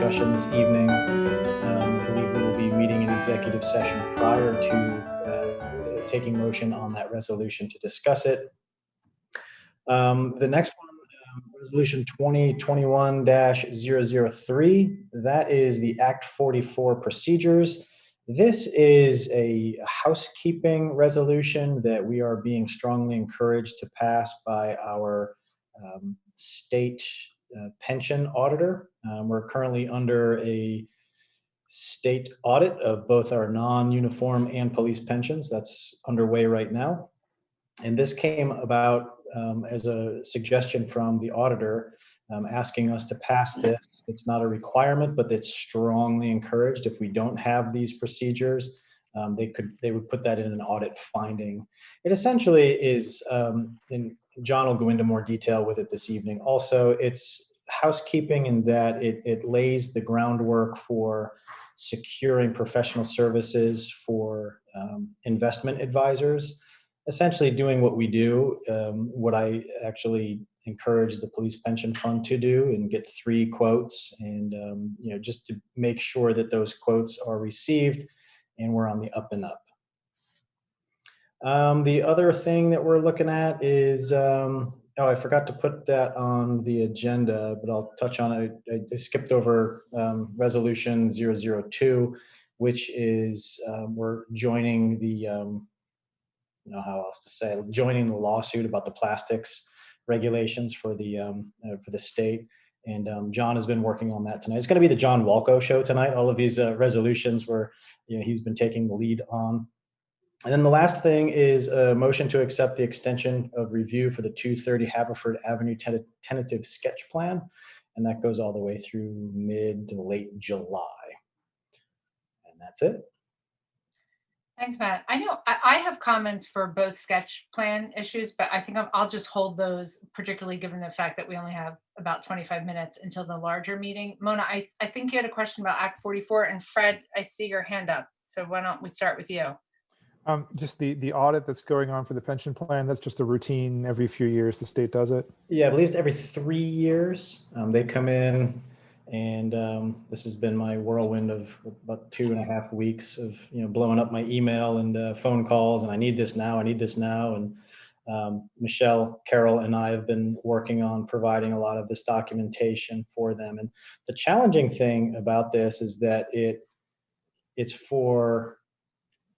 discussion this evening. I believe we will be meeting in executive session prior to taking motion on that resolution to discuss it. The next one, Resolution 2021-003, that is the Act 44 procedures. This is a housekeeping resolution that we are being strongly encouraged to pass by our state pension auditor. We're currently under a state audit of both our non-uniform and police pensions. That's underway right now. And this came about as a suggestion from the auditor asking us to pass this. It's not a requirement, but it's strongly encouraged. If we don't have these procedures, they would put that in an audit finding. It essentially is, and John will go into more detail with it this evening. Also, it's housekeeping in that it lays the groundwork for securing professional services for investment advisors, essentially doing what we do, what I actually encourage the police pension fund to do, and get 3 quotes, and just to make sure that those quotes are received and we're on the up and up. The other thing that we're looking at is, I forgot to put that on the agenda, but I'll touch on it. I skipped over Resolution 002, which is we're joining the, how else to say, joining the lawsuit about the plastics regulations for the state. And John has been working on that tonight. It's going to be the John Walco show tonight. All of these resolutions where he's been taking the lead on. And then the last thing is a motion to accept the extension of review for the 230 Haverford Avenue tentative sketch plan. And that goes all the way through mid to late July. And that's it. Thanks, Matt. I know I have comments for both sketch plan issues, but I think I'll just hold those, particularly given the fact that we only have about 25 minutes until the larger meeting. Mona, I think you had a question about Act 44, and Fred, I see your hand up. So why don't we start with you? Just the audit that's going on for the pension plan, that's just a routine every few years the state does it? Yeah, I believe it's every 3 years. They come in, and this has been my whirlwind of about 2.5 weeks of blowing up my email and phone calls, and I need this now, and Michelle Carroll and I have been working on providing a lot of this documentation for them. And the challenging thing about this is that it's for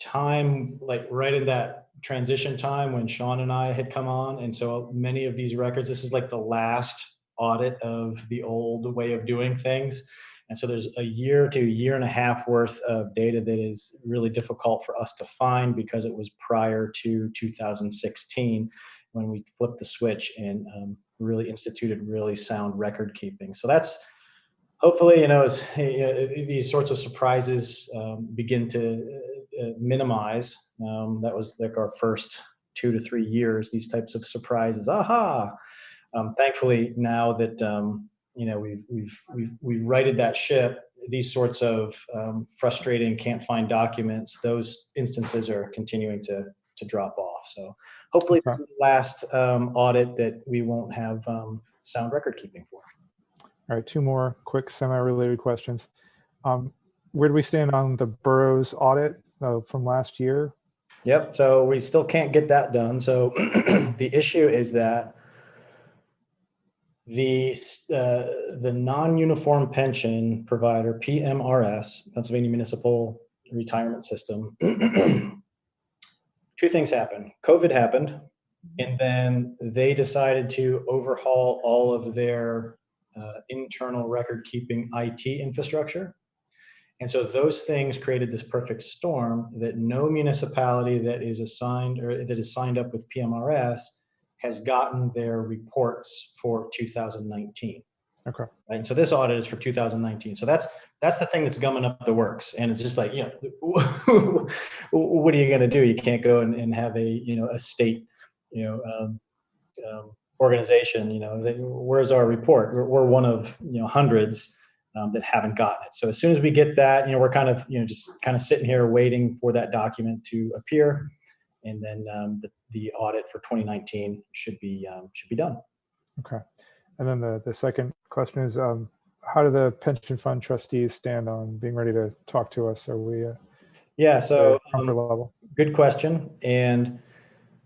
time, like right in that transition time when Sean and I had come on. And so many of these records, this is like the last audit of the old way of doing things. And so there's a year to 1.5 years worth of data that is really difficult for us to find because it was prior to 2016 when we flipped the switch and really instituted really sound record keeping. So that's hopefully, as these sorts of surprises begin to minimize. That was like our first 2 to 3 years, these types of surprises. Aha! Thankfully, now that we've righted that ship, these sorts of frustrating, can't find documents, those instances are continuing to drop off. So hopefully, this is the last audit that we won't have sound record keeping for. All right, 2 more quick semi-related questions. Where do we stand on the boroughs audit from last year? Yep, so we still can't get that done. So the issue is that the non-uniform pension provider, PMRS, Pennsylvania Municipal Retirement System, 2 things happened. COVID happened, and then they decided to overhaul all of their internal record-keeping IT infrastructure. And so those things created this perfect storm that no municipality that is assigned or that is signed up with PMRS has gotten their reports for 2019. Okay. And so this audit is for 2019. So that's the thing that's gumming up the works. And it's just like, what are you going to do? You can't go and have a state, organization, where's our report? We're one of, hundreds that haven't gotten it. So as soon as we get that, we're kind of, just kind of sitting here waiting for that document to appear. And then the audit for 2019 should be done. Okay. And then the second question is, how do the pension fund trustees stand on being ready to talk to us? Are we Yeah, so comfort level? good question. And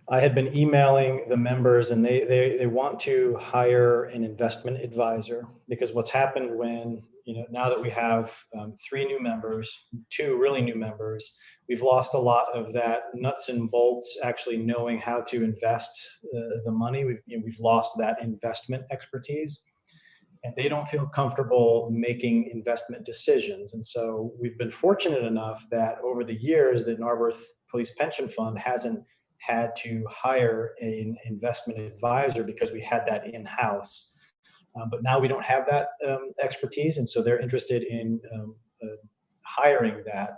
I had been emailing the members, and they want to hire an investment advisor, because what's happened when, now that we have 3 new members, 2 really new members, we've lost a lot of that nuts and bolts, actually knowing how to invest the money. We've lost that investment expertise, and they don't feel comfortable making investment decisions. And so we've been fortunate enough that over the years, the Narberth Police Pension Fund hasn't had to hire an investment advisor, because we had that in-house. But now we don't have that expertise, and so they're interested in hiring that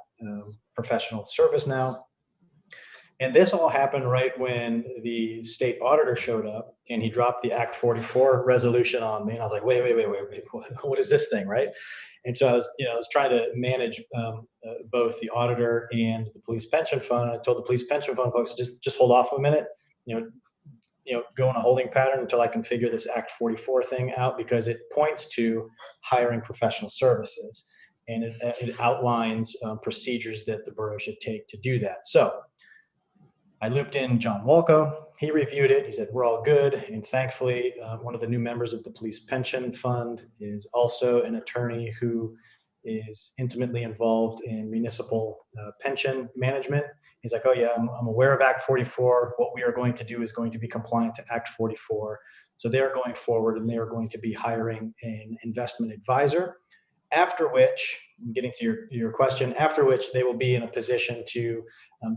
professional service now. And this all happened right when the state auditor showed up, and he dropped the Act 44 resolution on me. And I was like, wait, what is this thing, right? And so I was trying to manage both the auditor and the police pension fund. I told the police pension fund folks, just hold off a minute, go in a holding pattern until I can figure this Act 44 thing out, because it points to hiring professional services, and it outlines procedures that the borough should take to do that. So I looped in John Walco. He reviewed it. He said, we're all good. And thankfully, one of the new members of the police pension fund is also an attorney who is intimately involved in municipal pension management. He's like, oh yeah, I'm aware of Act 44. What we are going to do is going to be compliant to Act 44. So they're going forward, and they are going to be hiring an investment advisor. After which, getting to your question, after which they will be in a position to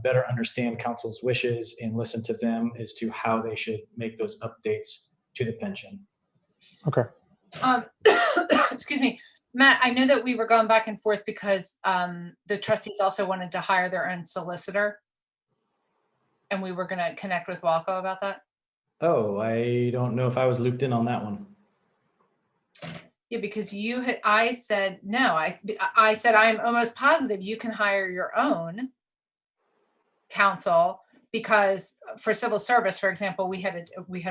better understand council's wishes and listen to them as to how they should make those updates to the pension. Okay. Excuse me, Matt, I know that we were going back and forth because the trustees also wanted to hire their own solicitor, and we were going to connect with Walco about that. Oh, I don't know if I was looped in on that one. Yeah, because I said, no, I said, I'm almost positive you can hire your own counsel, because for civil service, for example, we had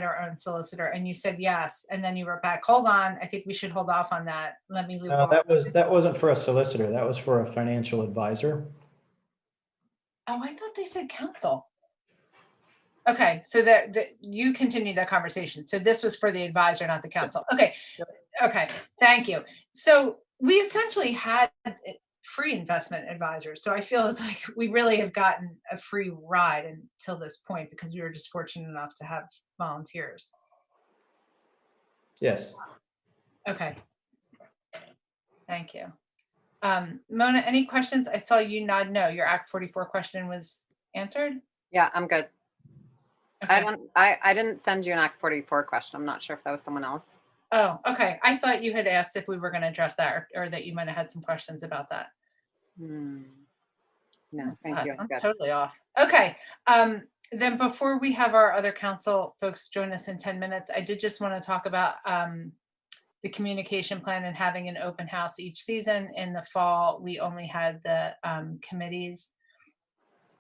our own solicitor, and you said yes. And then you were back, hold on, I think we should hold off on that. Let me loop on. That wasn't for a solicitor. That was for a financial advisor. Oh, I thought they said counsel. Okay, so that you continue that conversation. So this was for the advisor, not the counsel. Okay. Yep. Okay, thank you. So we essentially had free investment advisors. So I feel it's like we really have gotten a free ride until this point, because we were just fortunate enough to have volunteers. Yes. Okay. Thank you. Mona, any questions? I saw you nod no. Your Act 44 question was answered? Yeah, I'm good. Okay. I didn't send you an Act 44 question. I'm not sure if that was someone else. Oh, okay. I thought you had asked if we were going to address that, or that you might have had some questions about that. No, thank you. I'm totally off. Okay. Then before we have our other council folks join us in 10 minutes, I did just want to talk about the communication plan and having an open house each season. In the fall, we only had the committees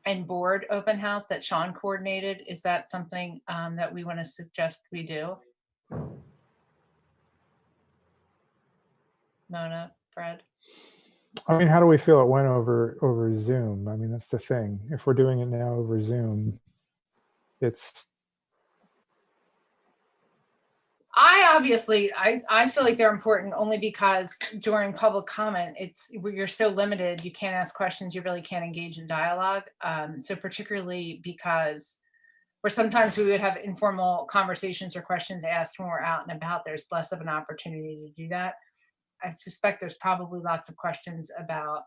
and board open house that Sean coordinated. Is that something that we want to suggest we do? Mona, Fred? I mean, how do we feel it went over Zoom? I mean, that's the thing. If we're doing it now over Zoom, it's. I feel like they're important only because during public comment, you're so limited. You can't ask questions. You really can't engage in dialogue. So particularly because where sometimes we would have informal conversations or questions asked when we're out and about, there's less of an opportunity to do that. I suspect there's probably lots of questions about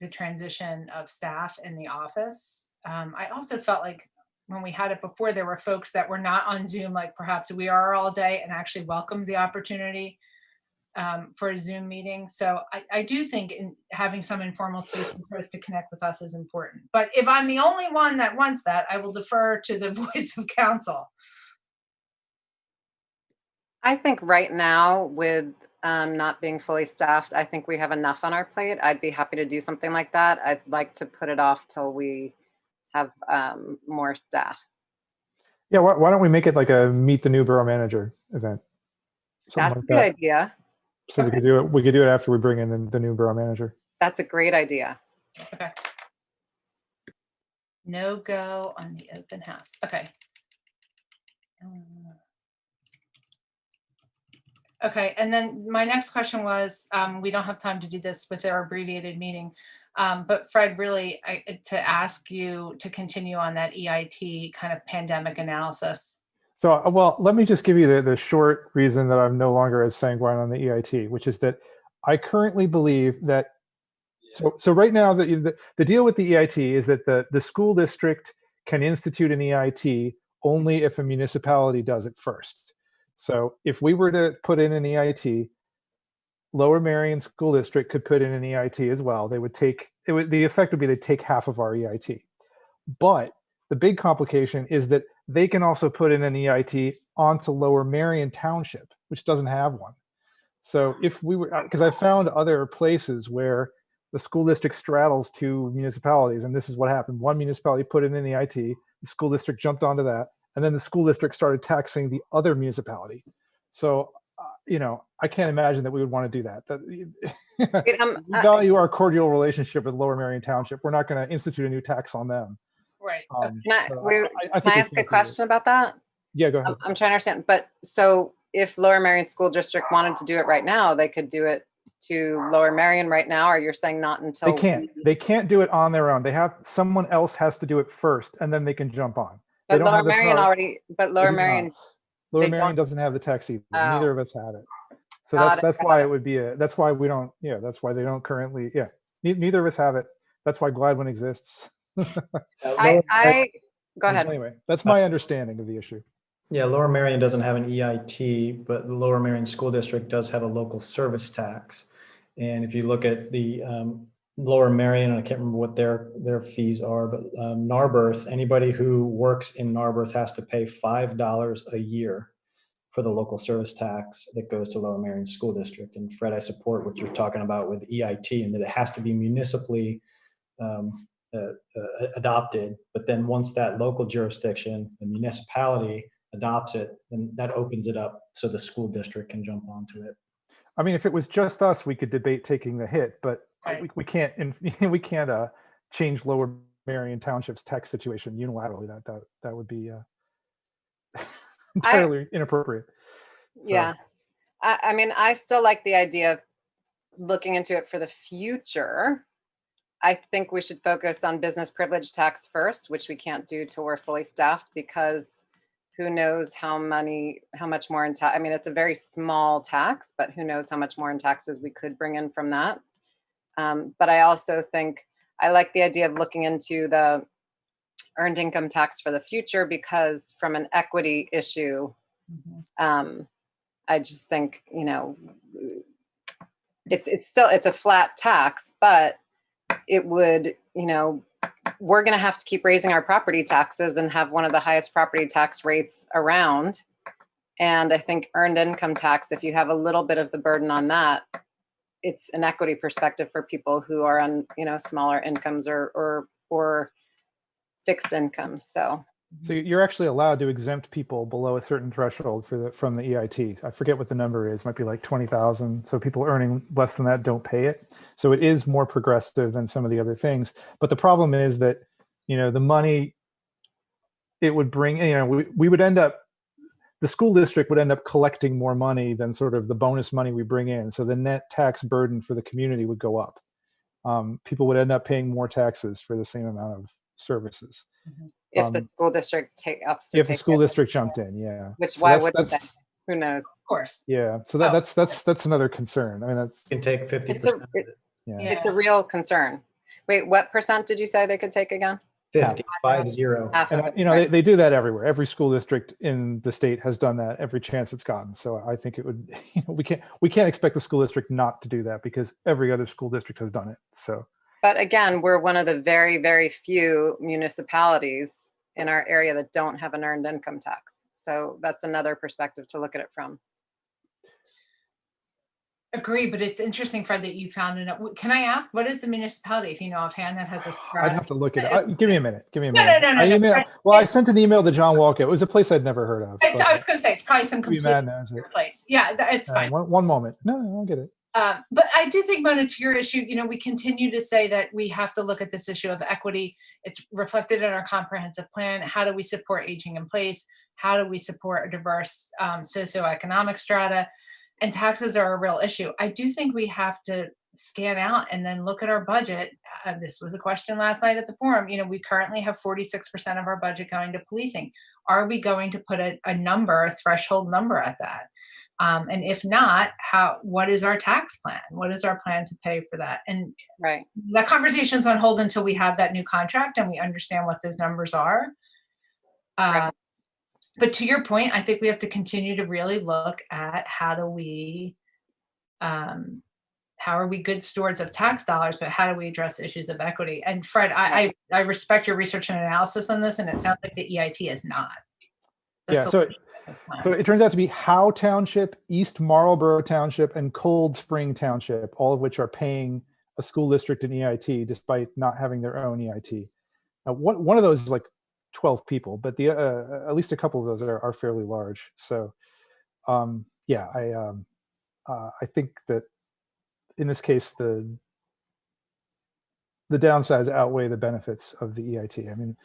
the transition of staff in the office. I also felt like when we had it before, there were folks that were not on Zoom, like perhaps we are all day, and actually welcomed the opportunity for a Zoom meeting. So I do think having some informal space to connect with us is important. But if I'm the only one that wants that, I will defer to the voice of council. I think right now, with not being fully staffed, I think we have enough on our plate. I'd be happy to do something like that. I'd like to put it off till we have more staff. Yeah, why don't we make it like a meet the new borough manager event? That's a good idea. So we Okay. could do it. We could do it after we bring in the new borough manager. That's a great idea. Okay. No go on the open house. Okay. Okay, and then my next question was, we don't have time to do this with our abbreviated meeting, but Fred, really, to ask you to continue on that EIT kind of pandemic analysis. So, well, let me just give you the short reason that I'm no longer as sanguine on the EIT, which is that I currently believe that. So right now, the deal with the EIT is that the school district can institute an EIT only if a municipality does it first. So if we were to put in an EIT, Lower Merion School District could put in an EIT as well. They would take it. The effect would be they'd take half of our EIT. But the big complication is that they can also put in an EIT onto Lower Merion Township, which doesn't have one. So if we were, because I found other places where the school district straddles two municipalities, and this is what happened. One municipality put in an EIT, the school district jumped onto that, and then the school district started taxing the other municipality. So, I can't imagine that we would want to do that. Wait, We value our cordial relationship with Lower Merion Township. We're not going to institute a new tax on them. Right. Can I, So wait, I can think I we ask a can't do it. question about that? Yeah, go ahead. I'm trying to understand, but so if Lower Merion School District wanted to do it right now, they could do it to Lower Merion right now, or you're saying not until They can't do it on their own. Someone else has to do it first, and then they can jump on. They But don't Lower have the Merion power. already, but They Lower do Merion, not. Lower they Merion don't- doesn't have the tax either. Oh. Neither of us have it. So Got that's it, why got it would be that's why we don't, that's why they don't currently, neither of us have it. That's why Gladwin exists. I go ahead. Anyway, that's my understanding of the issue. Yeah, Lower Merion doesn't have an EIT, but the Lower Merion School District does have a local service tax. And if you look at the Lower Merion, and I can't remember what their fees are, but Narberth, anybody who works in Narberth has to pay $5 a year for the local service tax that goes to Lower Merion School District. And Fred, I support what you're talking about with EIT, and that it has to be municipally adopted. But then once that local jurisdiction, the municipality adopts it, then that opens it up so the school district can jump onto it. I mean, if it was just us, we could debate taking the hit, but Right. we can't change Lower Merion Township's tax situation unilaterally. That would be entirely inappropriate. So, Yeah. I mean, I still like the idea of looking into it for the future. I think we should focus on business privilege tax first, which we can't do till we're fully staffed, because who knows how much more in tax. I mean, it's a very small tax, but who knows how much more in taxes we could bring in from that. But I also think I like the idea of looking into the earned income tax for the future, because from an equity issue, I just think, it's a flat tax, but it would, we're going to have to keep raising our property taxes and have one of the highest property tax rates around. And I think earned income tax, if you have a little bit of the burden on that, it's an equity perspective for people who are on, smaller incomes or fixed incomes. So you're actually allowed to exempt people below a certain threshold from the EIT. I forget what the number is. It might be like 20,000. So people earning less than that don't pay it. So it is more progressive than some of the other things. But the problem is that, the money it would bring, we would end up, the school district would end up collecting more money than sort of the bonus money we bring in. So the net tax burden for the community would go up. People would end up paying more taxes for the same amount of services. If the school district the school district jumped in, yeah. Which So why wouldn't they? Who knows? Of course. Yeah. So that's another concern. I mean, You can take 50% of it. yeah. It's a real concern. Wait, what percent did you say they could take again? 50, 50. Half of And it. they do that everywhere. Every school district in the state has done that every chance it's gotten. So I think it would, we can't expect the school district not to do that, because every other school district has done it. So. But again, we're one of the very, very few municipalities in our area that don't have an earned income tax. So that's another perspective to look at it from. Agree, but it's interesting, Fred, that you found it. Can I ask, what is the municipality, if you know offhand, that has a I'd have to look it up. Give me a minute. Give me a minute. No. I sent an email to John Walker. It was a place I'd never heard of. I was going to say, it's probably some Maybe completely Matt knows it. different place. Yeah, it's fine. One moment. No, I'll get it. But I do think, Mona, to your issue, we continue to say that we have to look at this issue of equity. It's reflected in our comprehensive plan. How do we support aging in place? How do we support a diverse socioeconomic strata? And taxes are a real issue. I do think we have to scan out and then look at our budget. This was a question last night at the forum. We currently have 46% of our budget going to policing. Are we going to put a threshold number at that? And if not, what is our tax plan? What is our plan to pay for that? And right, that conversation's on hold until we have that new contract and we understand what those numbers are. Right. But to your point, I think we have to continue to really look at how are we good stewards of tax dollars, but how do we address issues of equity? And Fred, I respect your research and analysis on this, and it sounds like the EIT is not. So it turns out to be Howe Township, East Marlborough Township, and Cold Spring Township, all of which are paying a school district an EIT despite not having their own EIT. Now, one of those is like 12 people, but the at least a couple of those are fairly large. So I think that in this case the downsides outweigh the benefits of the EIT. I mean,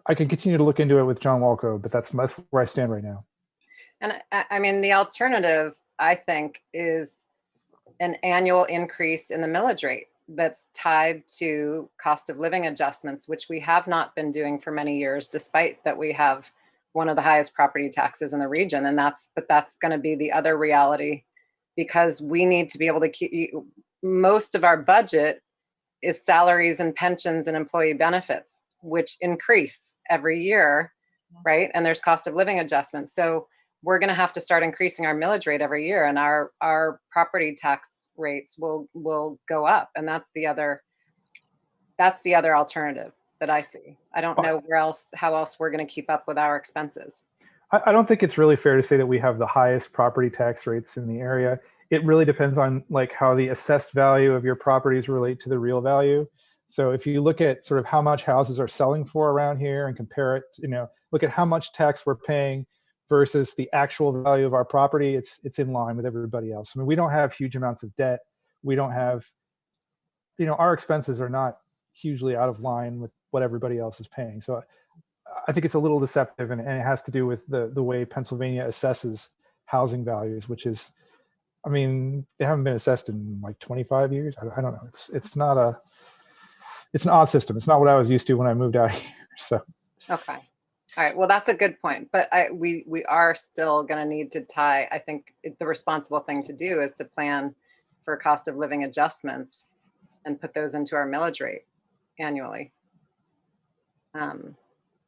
I can continue to look into it with John Walco, but that's where I stand right now. And I mean, the alternative, I think, is an annual increase in the millage rate that's tied to cost of living adjustments, which we have not been doing for many years, despite that we have one of the highest property taxes in the region. And that's going to be the other reality, because we need to be able to keep, most of our budget is salaries and pensions and employee benefits, which increase every year, right? And there's cost of living adjustments. So we're going to have to start increasing our millage rate every year, and our property tax rates will go up. And that's the other alternative that I see. I don't know how else we're going to keep up with our expenses. I don't think it's really fair to say that we have the highest property tax rates in the area. It really depends on like how the assessed value of your properties relate to the real value. So if you look at sort of how much houses are selling for around here and compare it, look at how much tax we're paying versus the actual value of our property, it's in line with everybody else. I mean, we don't have huge amounts of debt. We don't have, our expenses are not hugely out of line with what everybody else is paying. So I think it's a little deceptive, and it has to do with the way Pennsylvania assesses housing values, which is, I mean, they haven't been assessed in like 25 years. I don't know. It's an odd system. It's not what I was used to when I moved out here. So. Okay. All right. Well, that's a good point. But we are still going to need to tie. I think the responsible thing to do is to plan for cost of living adjustments and put those into our millage rate annually.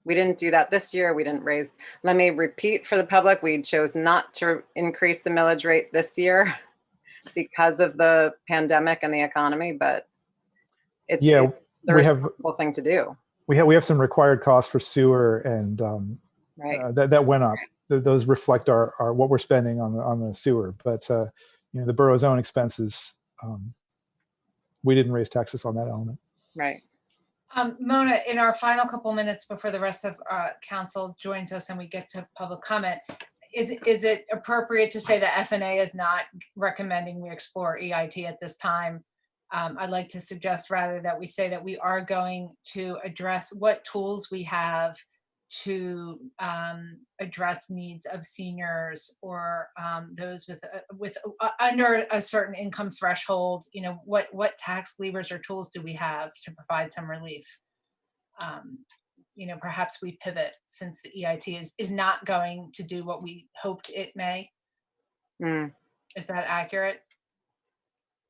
We didn't do that this year. We didn't raise. Let me repeat for the public. We chose not to increase the millage rate this year because of the pandemic and the economy. But it's the responsible thing to do. We have some required costs for sewer, and that went up. Right. Those reflect our what we're spending on the sewer. But the borough's own expenses, we didn't raise taxes on that element. Right. Mona, in our final couple minutes before the rest of council joins us and we get to public comment, is it appropriate to say that FNA is not recommending we explore EIT at this time? I'd like to suggest rather that we say that we are going to address what tools we have to address needs of seniors or those with under a certain income threshold. What tax levers or tools do we have to provide some relief? Perhaps we pivot, since the EIT is not going to do what we hoped it may. Is that accurate?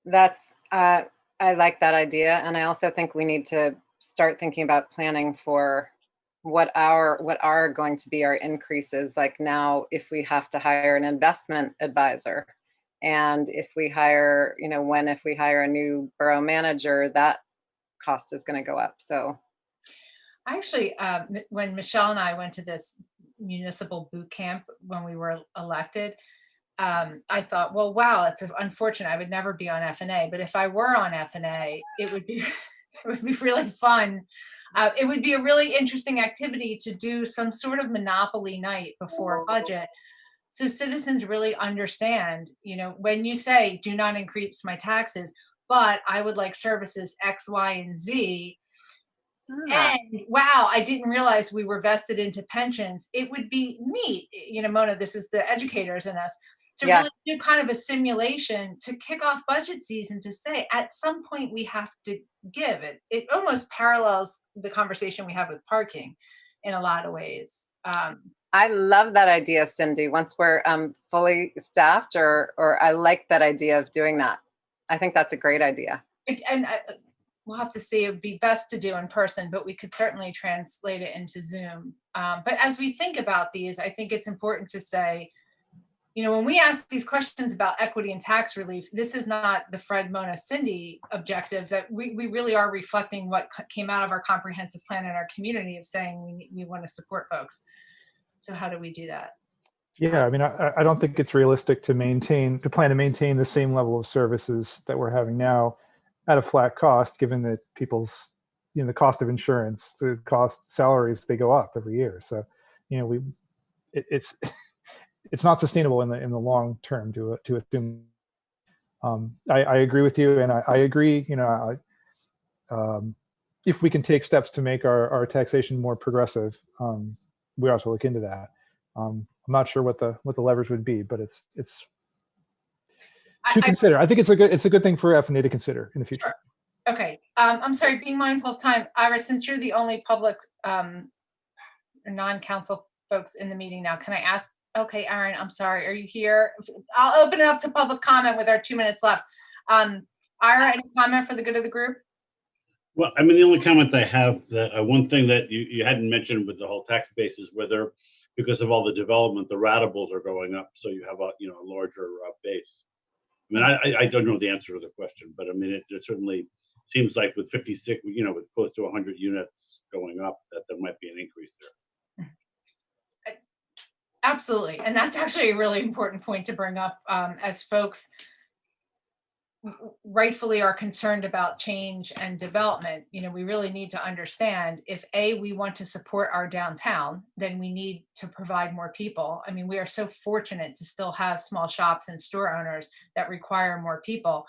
That's I like that idea, and I also think we need to start thinking about planning for what are going to be our increases. Like now, if we have to hire an investment advisor, and if we hire, if we hire a new borough manager, that cost is going to go up. So, actually, when Michelle and I went to this municipal boot camp when we were elected, I thought, well, wow, it's unfortunate. I would never be on FNA, but if I were on FNA, it would be it would be really fun. It would be a really interesting activity to do some sort of monopoly night before budget, so citizens really understand. When you say, "Do not increase my taxes, but I would like services X, Y, and Z." Ah, And wow, I didn't realize we were vested into pensions. It would be neat, Mona, this is the educators in us, to yeah. really do kind of a simulation to kick off budget season to say at some point we have to give it. It almost parallels the conversation we have with parking in a lot of ways. I love that idea, Cindy. Once we're fully staffed, or I like that idea of doing that. I think that's a great idea. We'll have to see. It would be best to do in person, but we could certainly translate it into Zoom. But as we think about these, I think it's important to say, when we ask these questions about equity and tax relief, this is not the Fred, Mona, Cindy objectives. That we really are reflecting what came out of our comprehensive plan in our community of saying we want to support folks. So how do we do that? Yeah, I mean, I don't think it's realistic to plan to maintain the same level of services that we're having now at a flat cost, given that people's, the cost of insurance, the cost salaries, they go up every year. So, it's not sustainable in the long term to assume. I agree with you, and I agree. If we can take steps to make our taxation more progressive, we also look into that. I'm not sure what the leverage would be, but it's to consider. I think it's a good thing for FNA to consider in the future. Sure. Okay. I'm sorry, being mindful of time, Ira, since you're the only public non-council folks in the meeting now, can I ask? Okay, Aaron, I'm sorry. Are you here? I'll open it up to public comment with our 2 minutes left. Ira, any comment for the good of the group? Well, I mean, the only comment I have, that one thing that you hadn't mentioned with the whole tax base is whether, because of all the development, the ratables are going up, so you have a larger base. I mean, I don't know the answer to the question, but I mean, it certainly seems like with 56, with close to 100 units going up, that there might be an increase there. Absolutely, and that's actually a really important point to bring up, as folks rightfully are concerned about change and development. We really need to understand, if we want to support our downtown, then we need to provide more people. I mean, we are so fortunate to still have small shops and store owners that require more people.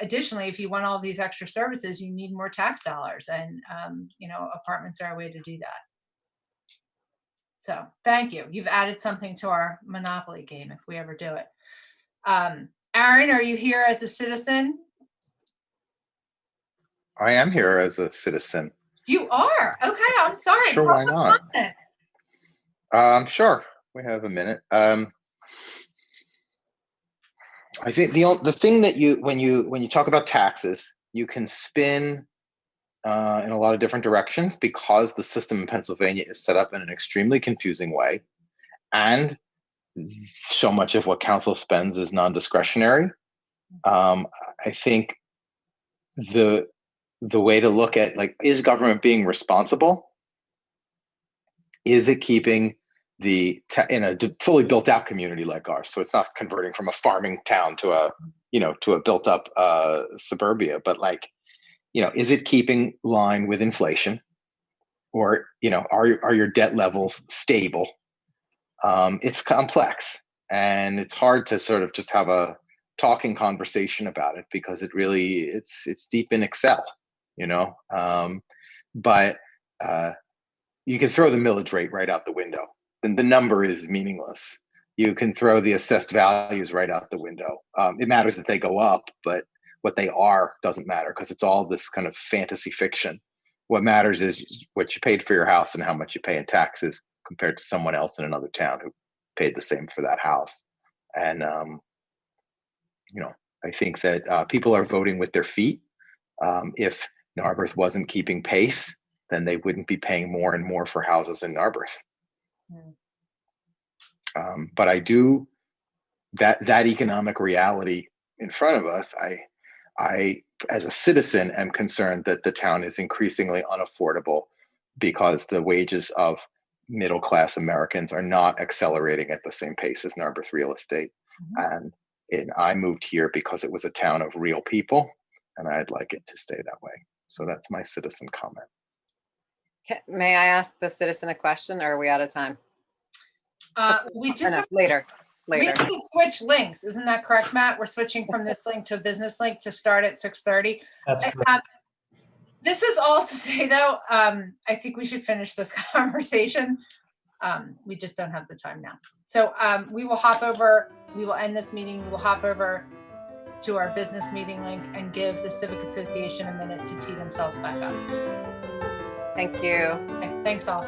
Additionally, if you want all these extra services, you need more tax dollars, and apartments are a way to do that. So thank you. You've added something to our Monopoly game if we ever do it. Aaron, are you here as a citizen? I am here as a citizen. You are? Okay, I'm sorry. Sure, why not? Sure, we have a minute. I think the thing that when you talk about taxes, you can spin in a lot of different directions, because the system in Pennsylvania is set up in an extremely confusing way, and so much of what council spends is non-discretionary. I think the way to look at, is government being responsible? Is it keeping in a fully built out community like ours? So it's not converting from a farming town to a built up suburbia, but is it keeping line with inflation? Or, are your debt levels stable? It's complex, and it's hard to sort of just have a talking conversation about it, because it's deep in Excel, but you can throw the millage rate right out the window, and the number is meaningless. You can throw the assessed values right out the window. It matters that they go up, but what they are doesn't matter, because it's all this kind of fantasy fiction. What matters is what you paid for your house and how much you pay in taxes compared to someone else in another town who paid the same for that house. And, I think that people are voting with their feet. If Narberth wasn't keeping pace, then they wouldn't be paying more and more for houses in Narberth. But I do, that economic reality in front of us, I, as a citizen, am concerned that the town is increasingly unaffordable, because the wages of middle-class Americans are not accelerating at the same pace as Narberth real estate. And I moved here because it was a town of real people, and I'd like it to stay that way. So that's my citizen comment. May I ask the citizen a question, or are we out of time? We do Or no, have later. we have Later. to switch links. Isn't that correct, Matt? We're switching from this link to a business link to start at 6:30. That's correct. This is all to say, though, I think we should finish this conversation. We just don't have the time now. So we will end this meeting. We will hop over to our business meeting link and give the Civic Association a minute to tee themselves back up. Thank you. Okay, thanks all.